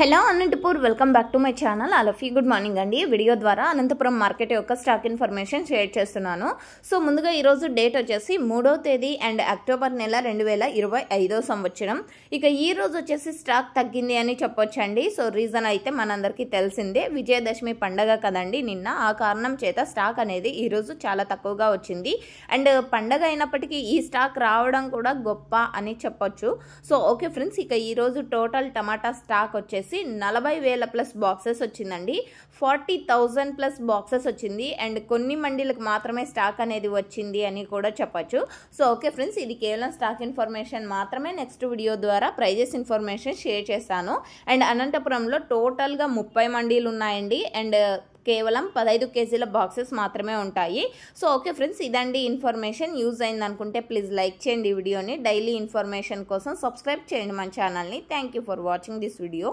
Hello Anantapur welcome back to my channel అలఫీ good morning అండి. Video ద్వారా అనంతపురం మార్కెట్ యొక్క స్టాక్ ఇన్ఫర్మేషన్ షేర్ చేస్తున్నాను. సో ముందుగా ఈరోజు డేట్ వచ్చేసి 3వ తేదీ అండ్ అక్టోబర్ నెల 2025 సంవత్సరం. ఇక ఈ రోజు వచ్చేసి స్టాక్ తగ్గింది అని చెప్పొచ్చండి. సో రీజన్ అయితే మనందరికీ తెలిసిందే, విజయదశమి పండగ కదండి నిన్న. ఆ కారణం చేత స్టాక్ అనేది ఈరోజు చాలా తక్కువగా వచ్చింది. అండ్ పండగ అయినప్పటికీ ఈ స్టాక్ రావడం కూడా గొప్ప అని చెప్పొచ్చు. సో ఓకే ఫ్రెండ్స్, ఇక ఈరోజు టోటల్ టమాటా స్టాక్ వచ్చేసి 40,000 ప్లస్ బాక్సెస్ వచ్చిందండి. 40,000 ప్లస్ బాక్సెస్ వచ్చింది. అండ్ కొన్ని మండీలకు మాత్రమే స్టాక్ అనేది వచ్చింది అని కూడా చెప్పచ్చు. సో ఓకే ఫ్రెండ్స్, ఇది కేవలం స్టాక్ ఇన్ఫర్మేషన్ మాత్రమే. నెక్స్ట్ వీడియో ద్వారా ప్రైజెస్ ఇన్ఫర్మేషన్ షేర్ చేస్తాను. అండ్ అనంతపురంలో టోటల్గా 30 మండీలు ఉన్నాయండి. అండ్ కేవలం 15 కేజీల బాక్సెస్ మాత్రమే ఉంటాయి. సో ఓకే ఫ్రెండ్స్, ఇదండి ఇన్ఫర్మేషన్. యూజ్ అయింది అనుకుంటే ప్లీజ్ లైక్ చేయండి వీడియోని. డైలీ ఇన్ఫర్మేషన్ కోసం సబ్స్క్రైబ్ చేయండి మన ఛానల్ని. Thank you for watching this video.